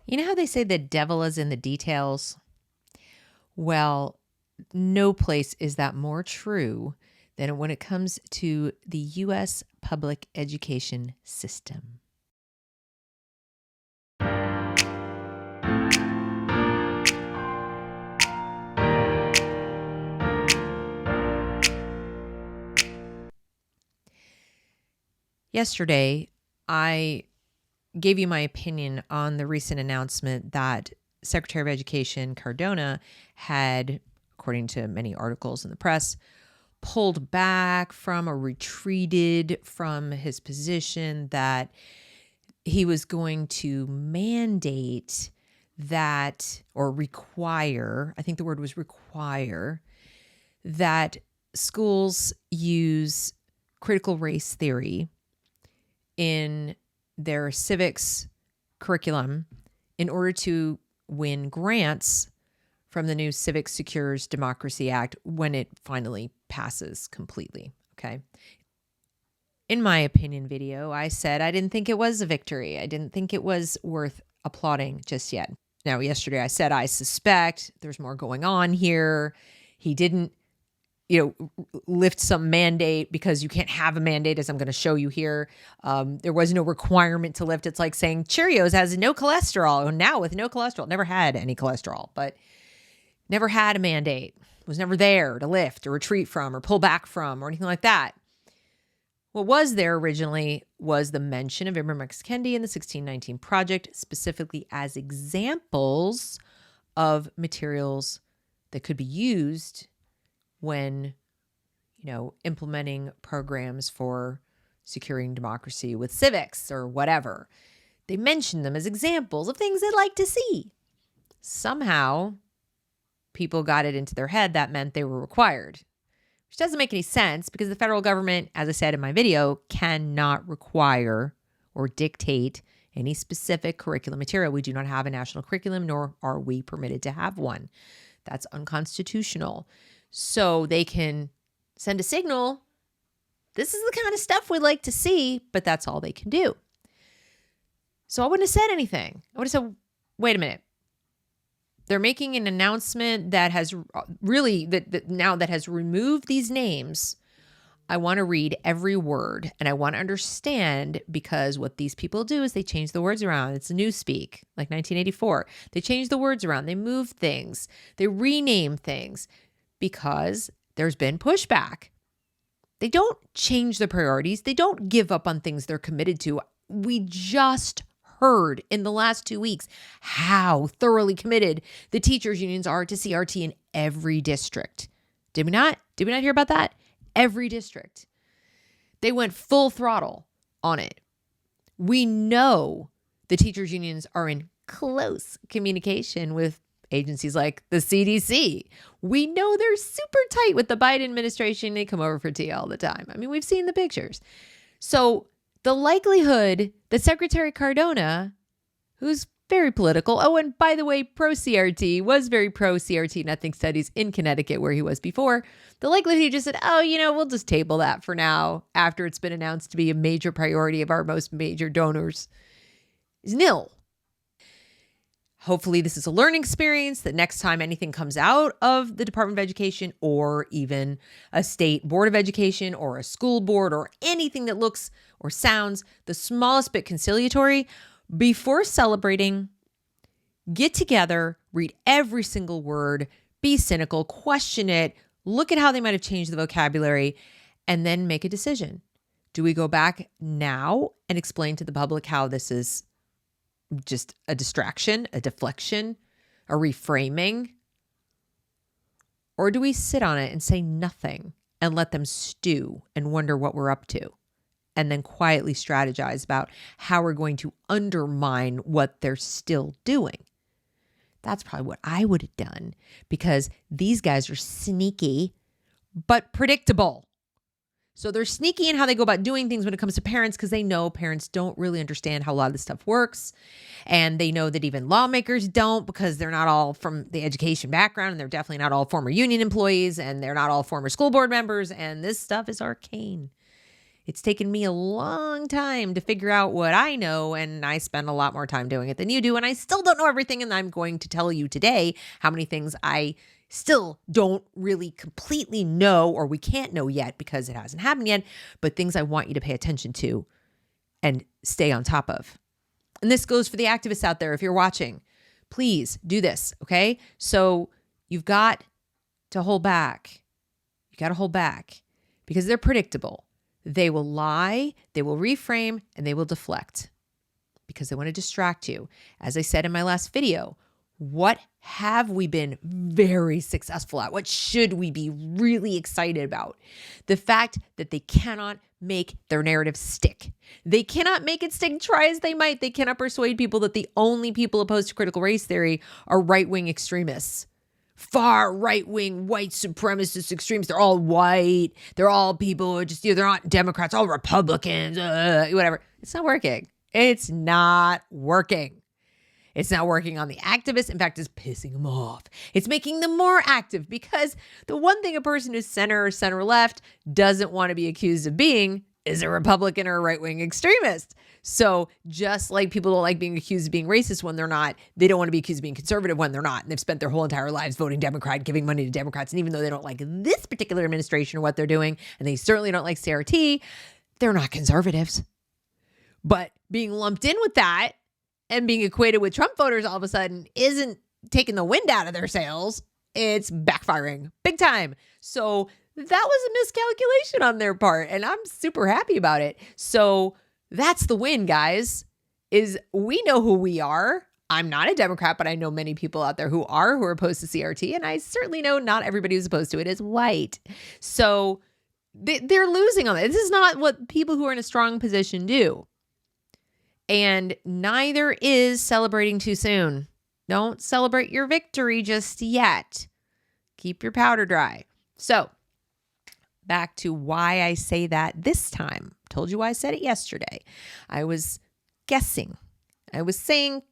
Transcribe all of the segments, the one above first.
You know how they say the devil is in the details? Well, no place is that more true than when it comes to the U.S. public education system. Yesterday, I gave you my opinion on the recent announcement that Secretary of Education Cardona had, according to many articles in the press, pulled back from or retreated from his position that he was going to mandate that or require, I think the word was require, that schools use critical race theory in their civics curriculum in order to win grants from the new Civics Secures Democracy Act when it finally passes completely. Okay. In my opinion video, I said I didn't think it was a victory. I didn't think it was worth applauding just yet. Now, yesterday I said I suspect there's more going on here. He didn't lift some mandate because you can't have a mandate, as I'm going to show you here. There was no requirement to lift. It's like saying Cheerios has no cholesterol. Now with no cholesterol, never had any cholesterol, but never had a mandate. Was never there to lift or retreat from or pull back from or anything like that. What was there originally was the mention of Ibram X. Kendi and the 1619 Project, specifically as examples of materials that could be used when, implementing programs for securing democracy with civics or whatever. They mentioned them as examples of things they'd like to see. Somehow, people got it into their head that meant they were required, which doesn't make any sense because the federal government, as I said in my video, cannot require or dictate any specific curriculum material. We do not have a national curriculum, nor are we permitted to have one. That's unconstitutional. So they can send a signal, this is the kind of stuff we'd like to see, but that's all they can do. So I wouldn't have said anything. I would have said, wait a minute. They're making an announcement that has really, that has removed these names. I want to read every word and I want to understand, because what these people do is they change the words around. It's newspeak, like 1984. They change the words around. They move things. They rename things because there's been pushback. They don't change their priorities. They don't give up on things they're committed to. We just heard in the last 2 weeks how thoroughly committed the teachers unions are to CRT in every district. Did we not? Did we not hear about that? Every district. They went full throttle on it. We know the teachers unions are in close communication with agencies like the CDC. We know they're super tight with the Biden administration. They come over for tea all the time. I mean, we've seen the pictures. So the likelihood that Secretary Cardona, who's very political, oh, and by the way, pro-CRT, was very pro-CRT and ethnic studies in Connecticut where he was before, the likelihood he just said, we'll just table that for now after it's been announced to be a major priority of our most major donors is nil. Hopefully this is a learning experience that next time anything comes out of the Department of Education or even a state board of education or a school board or anything that looks or sounds the smallest bit conciliatory, before celebrating, get together, read every single word, be cynical, question it, look at how they might have changed the vocabulary, and then make a decision. Do we go back now and explain to the public how this is just a distraction, a deflection, a reframing? Or do we sit on it and say nothing and let them stew and wonder what we're up to, and then quietly strategize about how we're going to undermine what they're still doing? That's probably what I would have done, because these guys are sneaky but predictable. So they're sneaky in how they go about doing things when it comes to parents, because they know parents don't really understand how a lot of this stuff works. And they know that even lawmakers don't, because they're not all from the education background, and they're definitely not all former union employees, and they're not all former school board members. And this stuff is arcane. It's taken me a long time to figure out what I know, and I spend a lot more time doing it than you do, and I still don't know everything, and I'm going to tell you today how many things I still don't really completely know, or we can't know yet because it hasn't happened yet, but things I want you to pay attention to and stay on top of. And this goes for the activists out there. If you're watching, please do this, okay? So you've got to hold back. You got to hold back because they're predictable. They will lie, they will reframe, and they will deflect because they want to distract you. As I said in my last video, what have we been very successful at? What should we be really excited about? The fact that they cannot make their narrative stick. They cannot make it stick, try as they might. They cannot persuade people that the only people opposed to critical race theory are right-wing extremists. Far right-wing white supremacist extremists. They're all white. They're all people who are just, they're not Democrats, all Republicans, whatever. It's not working. It's not working. It's not working on the activists. In fact, it's pissing them off. It's making them more active because the one thing a person who's center or center left doesn't want to be accused of being is a Republican or a right-wing extremist. So just like people don't like being accused of being racist when they're not, they don't want to be accused of being conservative when they're not. And they've spent their whole entire lives voting Democrat, giving money to Democrats. And even though they don't like this particular administration or what they're doing, and they certainly don't like CRT, they're not conservatives. But being lumped in with that and being equated with Trump voters all of a sudden isn't taking the wind out of their sails. It's backfiring big time. So that was a miscalculation on their part, and I'm super happy about it. So that's the win, guys, is we know who we are. I'm not a Democrat, but I know many people out there who are opposed to CRT, and I certainly know not everybody who's opposed to it is white. So they're losing on it. This is not what people who are in a strong position do. And neither is celebrating too soon. Don't celebrate your victory just yet. Keep your powder dry. So back to why I say that this time. Told you why I said it yesterday. I was guessing. I was saying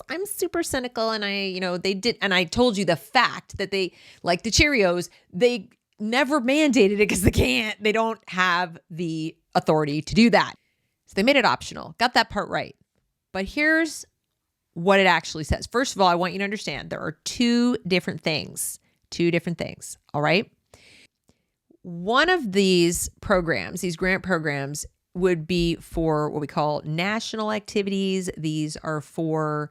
I'm super cynical, and I told you the fact that they, like the Cheerios, they never mandated it because they don't have the authority to do that. So they made it optional. Got that part right. But here's what it actually says. First of all, I want you to understand there are two different things. All right. One of these programs, these grant programs, would be for what we call national activities. These are for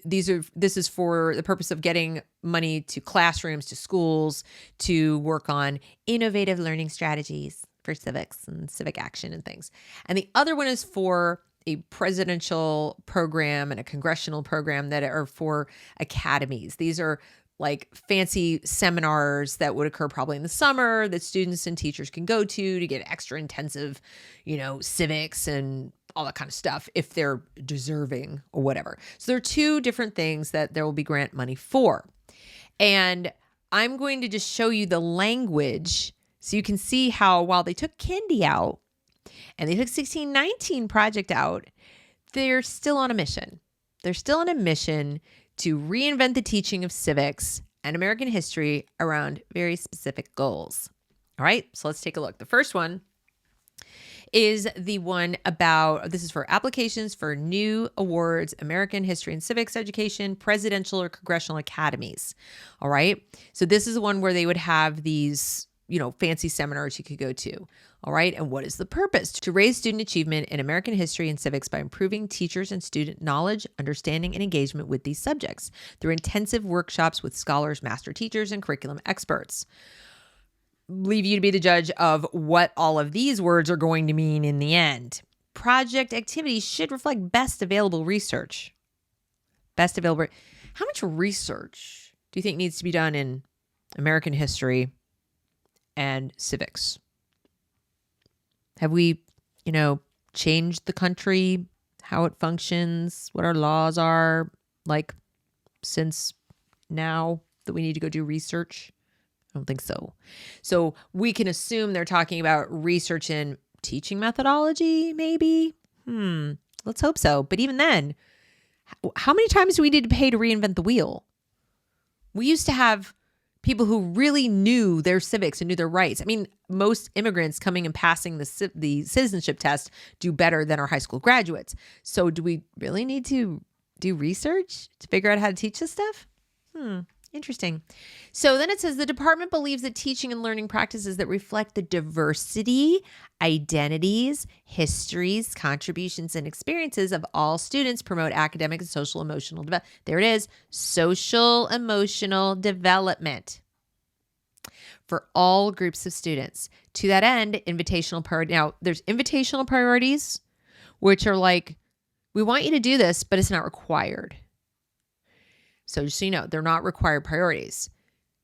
this is for the purpose of getting money to classrooms, to schools, to work on innovative learning strategies for civics and civic action and things. And the other one is for a presidential program and a congressional program that are for academies. These are like fancy seminars that would occur probably in the summer that students and teachers can go to get extra intensive, civics and all that kind of stuff if they're deserving or whatever. So there are two different things that there will be grant money for. And I'm going to just show you the language so you can see how while they took Kendi out and they took 1619 project out, they're still on a mission. They're still on a mission to reinvent the teaching of civics and American history around very specific goals. All right, so let's take a look. The first one is the one about, this is for applications for new awards, American history and civics education, presidential or congressional academies. All right, so this is the one where they would have these, fancy seminars you could go to. All right. And what is the purpose? To raise student achievement in American history and civics by improving teachers and student knowledge, understanding, and engagement with these subjects through intensive workshops with scholars, master teachers, and curriculum experts. Leave you to be the judge of what all of these words are going to mean in the end. Project activities should reflect best available research. How much research do you think needs to be done in American history and civics? Have we, changed the country, how it functions, what our laws are like since now that we need to go do research? I don't think so. So we can assume they're talking about research in teaching methodology, maybe. Let's hope so. But even then, how many times do we need to pay to reinvent the wheel? We used to have people who really knew their civics and knew their rights. I mean, most immigrants coming and passing the citizenship test do better than our high school graduates. So do we really need to do research to figure out how to teach this stuff? Interesting. So then it says the department believes that teaching and learning practices that reflect the diversity, identities, histories, contributions, and experiences of all students promote academic and social emotional development. There it is, social emotional development for all groups of students. To that end, invitational priority. Now, there's invitational priorities, which are like, we want you to do this, but it's not required. So just so you know, they're not required priorities.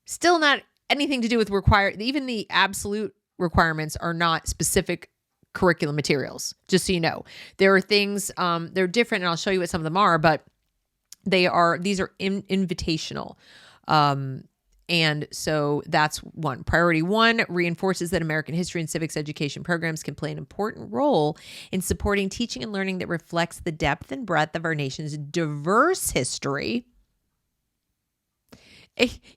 Still not anything to do with required. Even the absolute requirements are not specific curriculum materials, just so you know. There are things, they're different, and I'll show you what some of them are, but these are invitational. And so that's one. Priority 1 reinforces that American history and civics education programs can play an important role in supporting teaching and learning that reflects the depth and breadth of our nation's diverse history.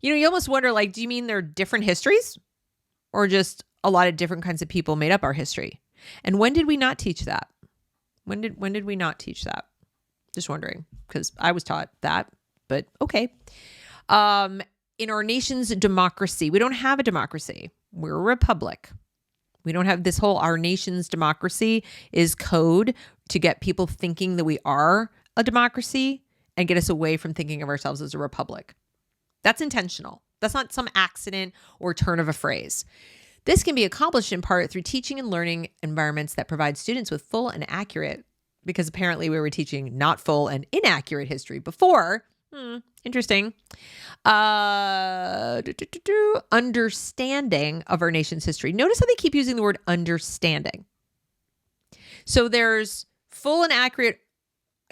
You almost wonder, like, do you mean there are different histories or just a lot of different kinds of people made up our history? And when did we not teach that? When did we not teach that? Just wondering, because I was taught that, but okay. In our nation's democracy, we don't have a democracy. We're a republic. We don't have this whole, our nation's democracy is code to get people thinking that we are a democracy and get us away from thinking of ourselves as a republic. That's intentional. That's not some accident or turn of a phrase. This can be accomplished in part through teaching and learning environments that provide students with full and accurate, because apparently we were teaching not full and inaccurate history before. Interesting. Understanding of our nation's history. Notice how they keep using the word understanding. So there's full and accurate.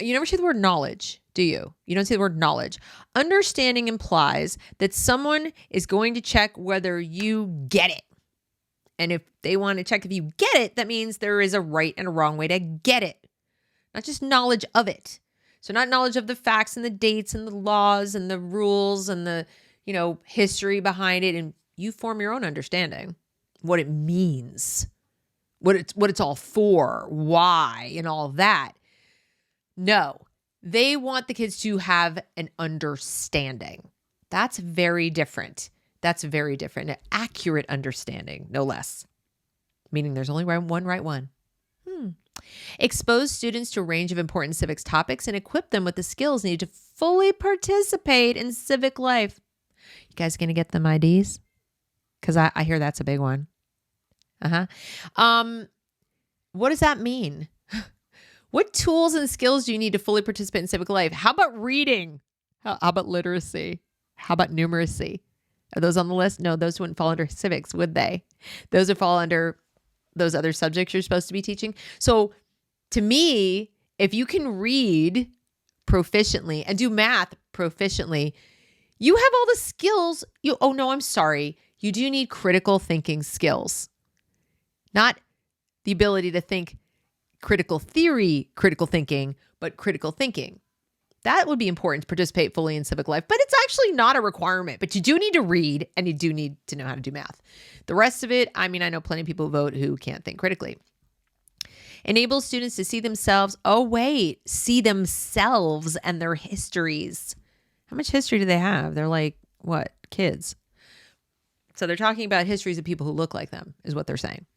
You never see the word knowledge, do you? You don't see the word knowledge. Understanding implies that someone is going to check whether you get it. And if they want to check if you get it, that means there is a right and a wrong way to get it. Not just knowledge of it. So not knowledge of the facts and the dates and the laws and the rules and the, history behind it. And you form your own understanding, what it means, what it's all for, why, and all that. No, they want the kids to have an understanding. That's very different. An accurate understanding, no less. Meaning there's only one right one. Expose students to a range of important civics topics and equip them with the skills needed to fully participate in civic life. You guys going to get them IDs? Because I hear that's a big one. What does that mean? What tools and skills do you need to fully participate in civic life? How about reading? How about literacy? How about numeracy? Are those on the list? No, those wouldn't fall under civics, would they? Those would fall under those other subjects you're supposed to be teaching. So to me, if you can read proficiently and do math proficiently, you have all the skills. You do need critical thinking skills, not the ability to think critical theory, critical thinking, but critical thinking. That would be important to participate fully in civic life, but it's actually not a requirement. But you do need to read and you do need to know how to do math. The rest of it, I know plenty of people who vote who can't think critically. Enable students to see themselves and their histories. How much history do they have? They're like, what? Kids. So they're talking about histories of people who look like them, is what they're saying.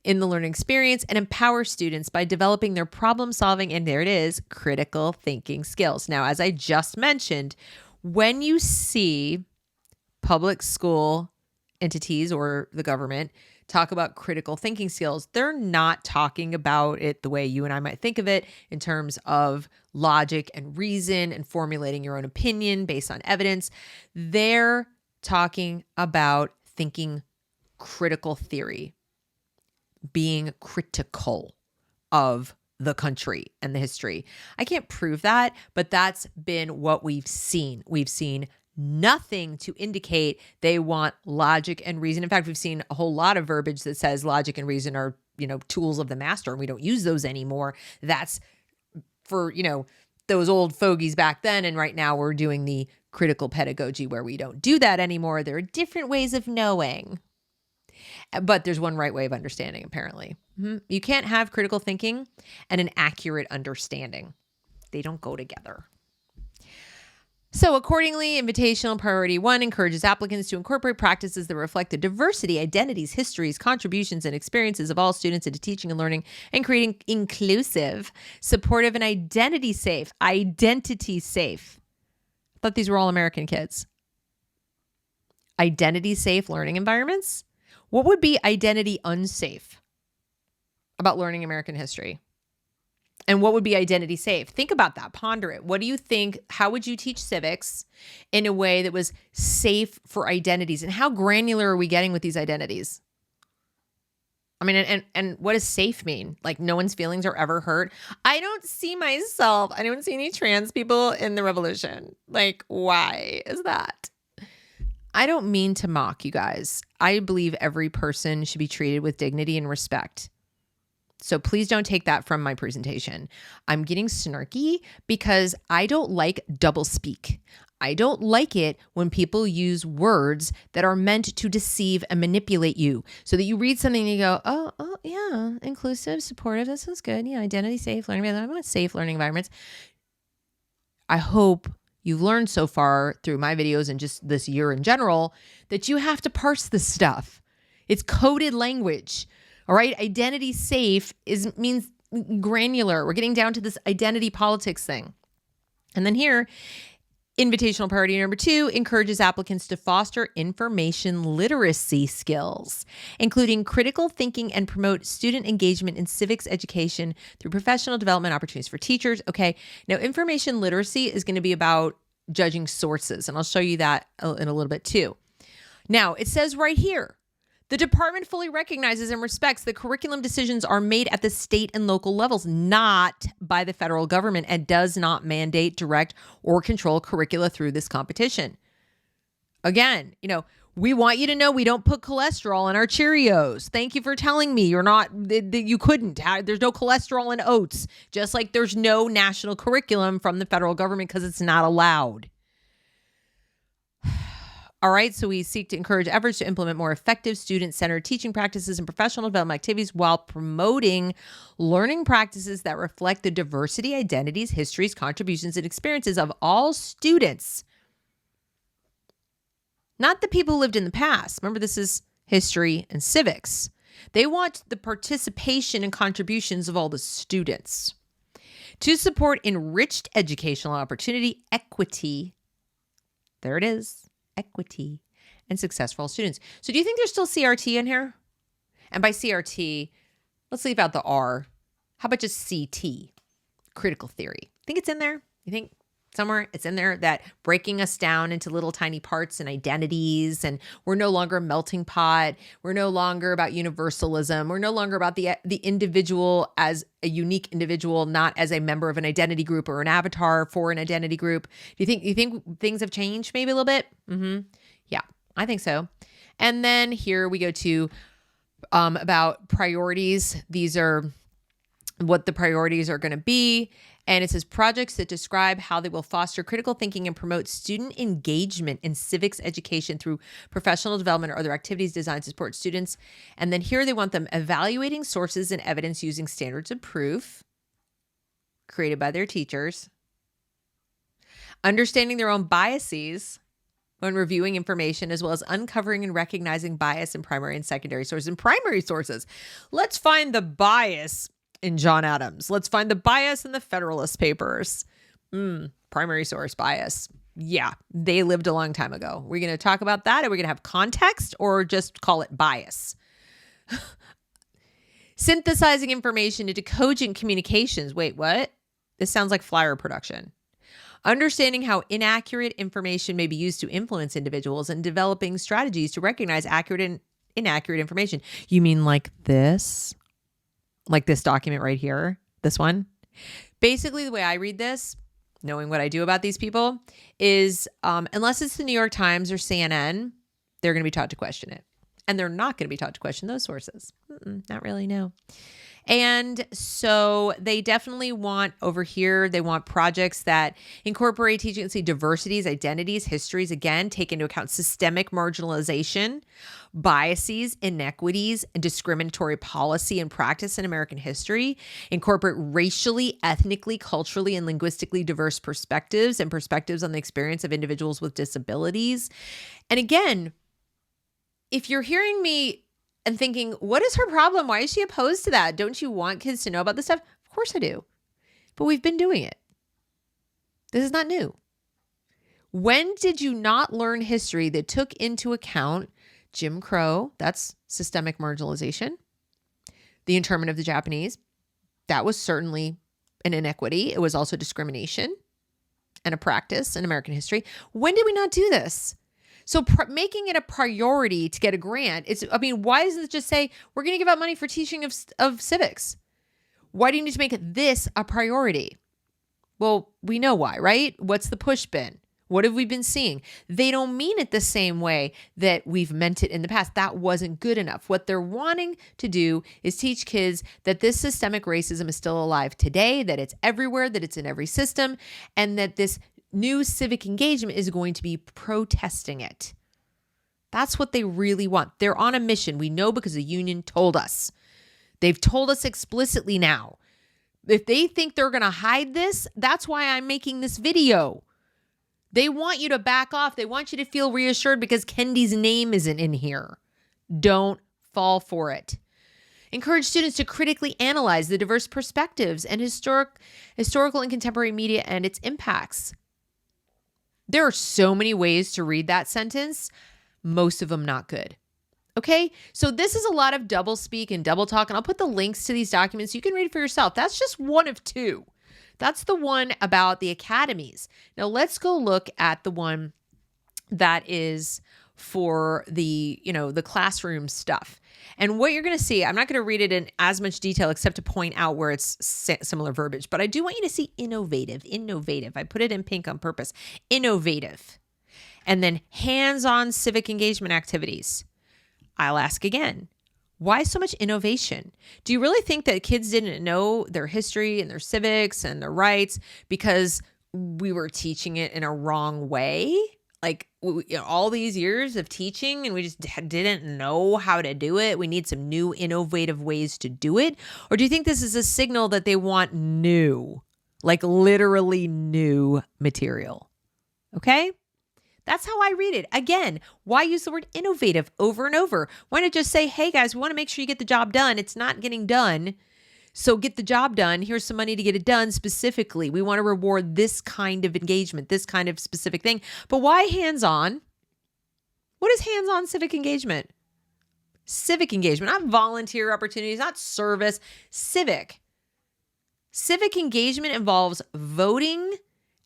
In the learning experience, and empower students by developing their problem solving, and there it is, critical thinking skills. Now, as I just mentioned, when you see public school entities or the government talk about critical thinking skills, they're not talking about it the way you and I might think of it in terms of logic and reason and formulating your own opinion based on evidence. They're talking about thinking critical theory, being critical of the country and the history. I can't prove that, but that's been what we've seen. We've seen nothing to indicate they want logic and reason. In fact, we've seen a whole lot of verbiage that says logic and reason are, tools of the master, and we don't use those anymore. That's for, those old fogies back then. And right now we're doing the critical pedagogy where we don't do that anymore. There are different ways of knowing. But there's one right way of understanding, apparently. You can't have critical thinking and an accurate understanding. They don't go together. So accordingly, invitational priority 1 encourages applicants to incorporate practices that reflect the diversity, identities, histories, contributions, and experiences of all students into teaching and learning, and creating inclusive, supportive, and identity safe. I thought these were all American kids. Identity safe learning environments? What would be identity unsafe about learning American history? And what would be identity safe? Think about that. Ponder it. What do you think? How would you teach civics in a way that was safe for identities? And how granular are we getting with these identities? I mean, and what does safe mean? Like no one's feelings are ever hurt. I don't see any trans people in the revolution. Like, why is that? I don't mean to mock you guys. I believe every person should be treated with dignity and respect. So please don't take that from my presentation. I'm getting snarky because I don't like doublespeak. I don't like it when people use words that are meant to deceive and manipulate you so that you read something and you go, oh yeah, inclusive, supportive, that sounds good. Yeah, identity safe learning. I want safe learning environments. I hope you've learned so far through my videos and just this year in general that you have to parse this stuff. It's coded language. All right. Identity safe means granular. We're getting down to this identity politics thing. And then here, invitational priority number 2 encourages applicants to foster information literacy skills, including critical thinking, and promote student engagement in civics education through professional development opportunities for teachers. Okay. Now, information literacy is going to be about judging sources, and I'll show you that in a little bit too. Now, it says right here, the department fully recognizes and respects that curriculum decisions are made at the state and local levels, not by the federal government, and does not mandate, direct, or control curricula through this competition. Again, we want you to know we don't put cholesterol in our Cheerios. Thank you for telling me you couldn't. There's no cholesterol in oats, just like there's no national curriculum from the federal government because it's not allowed. All right, so we seek to encourage efforts to implement more effective student-centered teaching practices and professional development activities while promoting learning practices that reflect the diversity, identities, histories, contributions, and experiences of all students. Not the people who lived in the past. Remember, this is history and civics. They want the participation and contributions of all the students. To support enriched educational opportunity, equity, there it is, equity, and success for all students. So do you think there's still CRT in here? And by CRT, let's leave out the R. How about just CT, critical theory? Think it's in there? You think somewhere it's in there, that breaking us down into little tiny parts and identities, and we're no longer a melting pot. We're no longer about universalism. We're no longer about the individual as a unique individual, not as a member of an identity group or an avatar for an identity group. Do you think things have changed maybe a little bit? Yeah, I think so. And then here we go to about priorities. These are what the priorities are going to be. And it says projects that describe how they will foster critical thinking and promote student engagement in civics education through professional development or other activities designed to support students. And then here they want them evaluating sources and evidence using standards of proof created by their teachers, understanding their own biases when reviewing information, as well as uncovering and recognizing bias in primary and secondary sources. And primary sources, let's find the bias in John Adams. Let's find the bias in the Federalist Papers. Primary source bias. Yeah, they lived a long time ago. We're going to talk about that. Are we going to have context or just call it bias? Synthesizing information into cogent communications. Wait, what? This sounds like flyer production. Understanding how inaccurate information may be used to influence individuals and developing strategies to recognize accurate and inaccurate information. You mean like this? Like this document right here, this one. Basically, the way I read this, knowing what I do about these people, is unless it's the New York Times or CNN, they're going to be taught to question it. And they're not going to be taught to question those sources. Not really, no. And so they definitely want over here, they want projects that incorporate teaching, see diversities, identities, histories, again, take into account systemic marginalization, biases, inequities, and discriminatory policy and practice in American history, incorporate racially, ethnically, culturally, and linguistically diverse perspectives and perspectives on the experience of individuals with disabilities. And again, if you're hearing me and thinking, what is her problem? Why is she opposed to that? Don't you want kids to know about this stuff? Of course I do. But we've been doing it. This is not new. When did you not learn history that took into account Jim Crow? That's systemic marginalization. The internment of the Japanese. That was certainly an inequity. It was also discrimination and a practice in American history. When did we not do this? So making it a priority to get a grant, why doesn't it just say, we're going to give out money for teaching of civics? Why do you need to make this a priority? Well, we know why, right? What's the push been? What have we been seeing? They don't mean it the same way that we've meant it in the past. That wasn't good enough. What they're wanting to do is teach kids that this systemic racism is still alive today, that it's everywhere, that it's in every system, and that this new civic engagement is going to be protesting it. That's what they really want. They're on a mission. We know because the union told us. They've told us explicitly now. If they think they're going to hide this, that's why I'm making this video. They want you to back off. They want you to feel reassured because Kendi's name isn't in here. Don't fall for it. Encourage students to critically analyze the diverse perspectives and historical and contemporary media and its impacts. There are so many ways to read that sentence, most of them not good. Okay, so this is a lot of doublespeak and double talk, and I'll put the links to these documents. You can read for yourself. That's just one of two. That's the one about the academies. Now let's go look at the one that is for the classroom stuff. And what you're going to see, I'm not going to read it in as much detail except to point out where it's similar verbiage, but I do want you to see innovative. I put it in pink on purpose. Innovative. And then hands-on civic engagement activities. I'll ask again, why so much innovation? Do you really think that kids didn't know their history and their civics and their rights because we were teaching it in a wrong way? Like all these years of teaching and we just didn't know how to do it. We need some new innovative ways to do it. Or do you think this is a signal that they want new, like literally new material? Okay. That's how I read it. Again, why use the word innovative over and over? Why not just say, hey guys, we want to make sure you get the job done. It's not getting done. So get the job done. Here's some money to get it done specifically. We want to reward this kind of engagement, this kind of specific thing. But why hands-on? What is hands-on civic engagement? Civic engagement, not volunteer opportunities, not service, civic. Civic engagement involves voting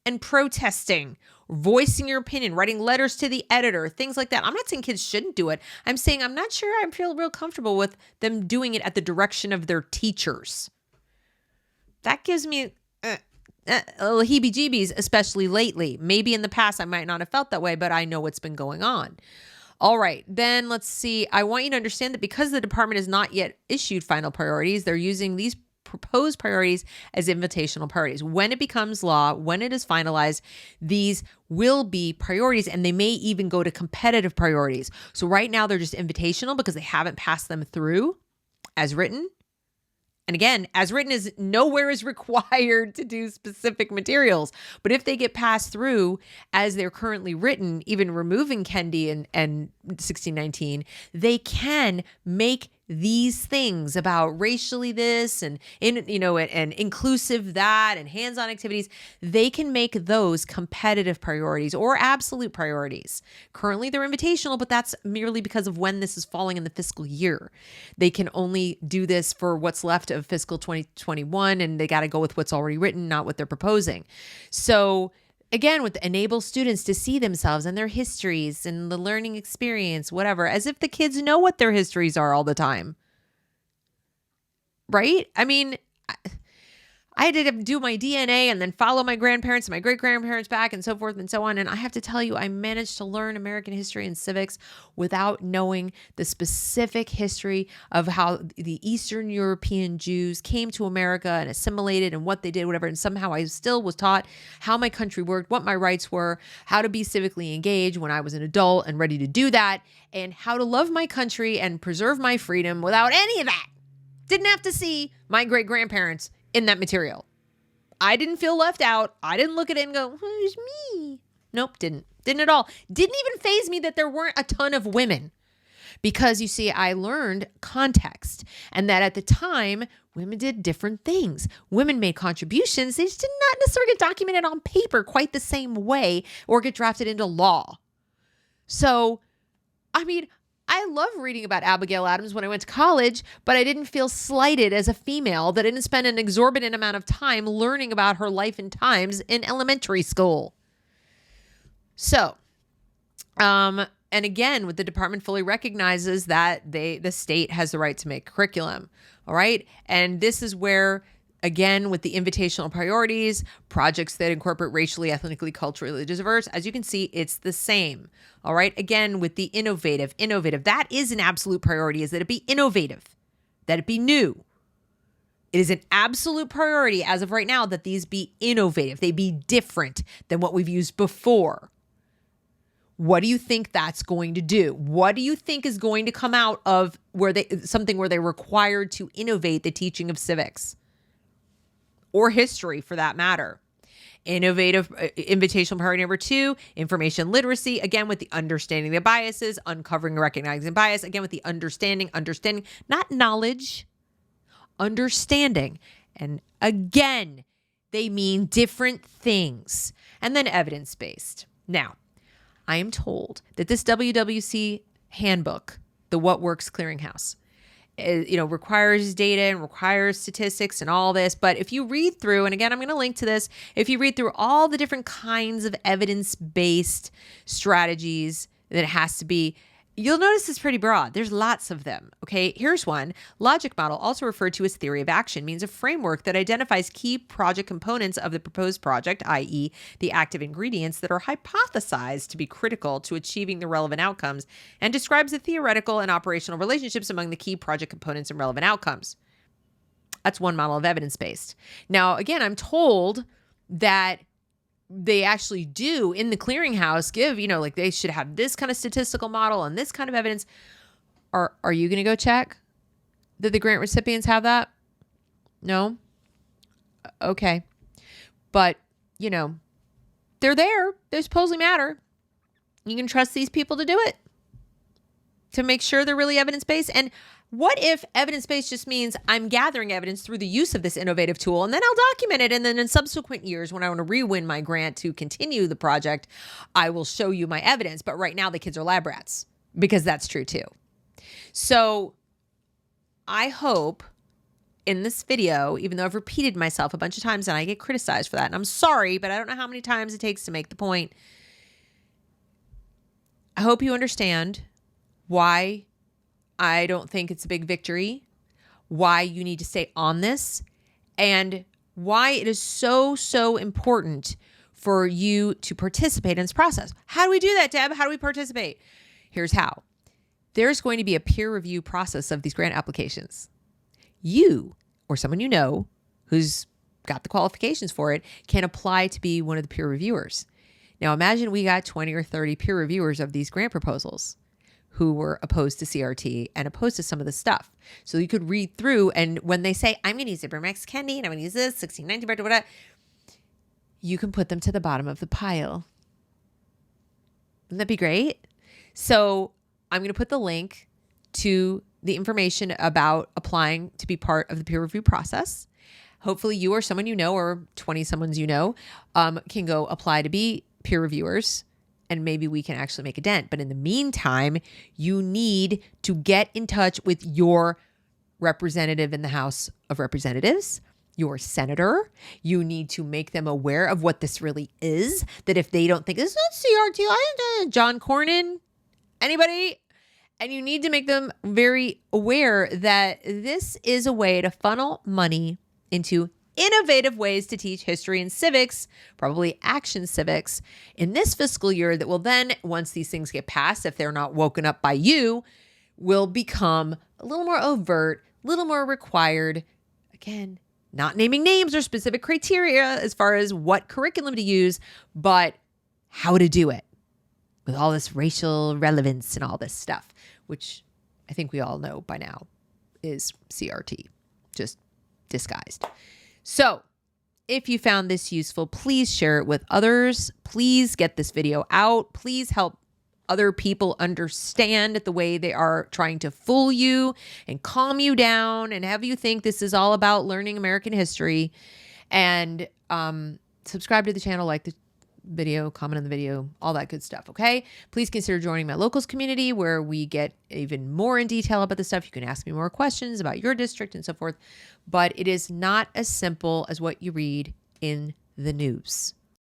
and protesting, voicing your opinion, writing letters to the editor, things like that. I'm not saying kids shouldn't do it. I'm saying I'm not sure I feel real comfortable with them doing it at the direction of their teachers. That gives me heebie-jeebies, especially lately. Maybe in the past I might not have felt that way, but I know what's been going on. All right, then let's see. I want you to understand that because the department has not yet issued final priorities, they're using these proposed priorities as invitational priorities. When it becomes law, when it is finalized, these will be priorities and they may even go to competitive priorities. So right now they're just invitational because they haven't passed them through as written. And again, as written is nowhere is required to do specific materials. But if they get passed through as they're currently written, even removing Kendi and 1619, they can make these things about racially this and and inclusive that and hands-on activities. They can make those competitive priorities or absolute priorities. Currently they're invitational, but that's merely because of when this is falling in the fiscal year. They can only do this for what's left of fiscal 2021, and they got to go with what's already written, not what they're proposing. So again, with enable students to see themselves and their histories and the learning experience, whatever, as if the kids know what their histories are all the time. Right? I mean, I had to do my DNA and then follow my grandparents and my great-grandparents back and so forth and so on. And I have to tell you, I managed to learn American history and civics without knowing the specific history of how the Eastern European Jews came to America and assimilated and what they did, whatever. And somehow I still was taught how my country worked, what my rights were, how to be civically engaged when I was an adult and ready to do that, and how to love my country and preserve my freedom without any of that. Didn't have to see my great-grandparents in that material. I didn't feel left out. I didn't look at it and go, who's me? Nope, didn't at all. Didn't even faze me that there weren't a ton of women, because you see, I learned context, and that at the time, women did different things. Women made contributions. They just did not necessarily get documented on paper quite the same way or get drafted into law. So, I mean, I love reading about Abigail Adams when I went to college, but I didn't feel slighted as a female that I didn't spend an exorbitant amount of time learning about her life and times in elementary school. So, and again, what the department fully recognizes that the state has the right to make curriculum. All right. And this is where, again, with the invitational priorities, projects that incorporate racially, ethnically, culturally diverse, as you can see, it's the same. All right. Again, with the innovative, that is an absolute priority, is that it be innovative, that it be new. It is an absolute priority as of right now that these be innovative. They be different than what we've used before. What do you think that's going to do? What do you think is going to come out of something where they're required to innovate the teaching of civics? Or history, for that matter. Innovative invitational priority number 2, information literacy, again with the understanding the biases, uncovering and recognizing bias, again with the understanding, not knowledge, understanding. And again, they mean different things. And then evidence-based. Now, I am told that this WWC handbook, the What Works Clearinghouse, requires data and requires statistics and all this. But if you read through, and again, I'm going to link to this, if you read through all the different kinds of evidence-based strategies that it has to be, you'll notice it's pretty broad. There's lots of them. Okay, here's one. Logic model, also referred to as theory of action, means a framework that identifies key project components of the proposed project, i.e. the active ingredients that are hypothesized to be critical to achieving the relevant outcomes, and describes the theoretical and operational relationships among the key project components and relevant outcomes. That's one model of evidence-based. Now, again, I'm told that they actually do in the clearinghouse give, they should have this kind of statistical model and this kind of evidence. Are you going to go check that the grant recipients have that? No? Okay. But, they're there. They supposedly matter. You can trust these people to do it, to make sure they're really evidence-based. And what if evidence-based just means I'm gathering evidence through the use of this innovative tool, and then I'll document it, and then in subsequent years when I want to re-win my grant to continue the project, I will show you my evidence. But right now the kids are lab rats, because that's true too. So I hope in this video, even though I've repeated myself a bunch of times and I get criticized for that, and I'm sorry, but I don't know how many times it takes to make the point. I hope you understand why I don't think it's a big victory, why you need to stay on this, and why it is so, so important for you to participate in this process. How do we do that, Deb? How do we participate? Here's how. There's going to be a peer review process of these grant applications. You or someone you know who's got the qualifications for it can apply to be one of the peer reviewers. Now imagine we got 20 or 30 peer reviewers of these grant proposals who were opposed to CRT and opposed to some of the stuff. So you could read through, and when they say, I'm going to use Max Kendi, and I'm going to use this, 1619, whatever, you can put them to the bottom of the pile. Wouldn't that be great? So I'm going to put the link to the information about applying to be part of the peer review process. Hopefully you or someone you know, or 20 someones you know, can go apply to be peer reviewers, and maybe we can actually make a dent. But in the meantime, you need to get in touch with your representative in the House of Representatives, your senator. You need to make them aware of what this really is, that if they don't think it's not CRT, John Cornyn, anybody? And you need to make them very aware that this is a way to funnel money into innovative ways to teach history and civics, probably action civics, in this fiscal year that will then, once these things get passed, if they're not woken up by you, will become a little more overt, a little more required. Again, not naming names or specific criteria as far as what curriculum to use, but how to do it with all this racial relevance and all this stuff, which I think we all know by now is CRT, just disguised. So if you found this useful, please share it with others. Please get this video out. Please help other people understand the way they are trying to fool you and calm you down and have you think this is all about learning American history. And subscribe to the channel, like the video, comment on the video, all that good stuff. Okay. Please consider joining my locals community where we get even more in detail about the stuff. You can ask me more questions about your district and so forth, but it is not as simple as what you read in the news.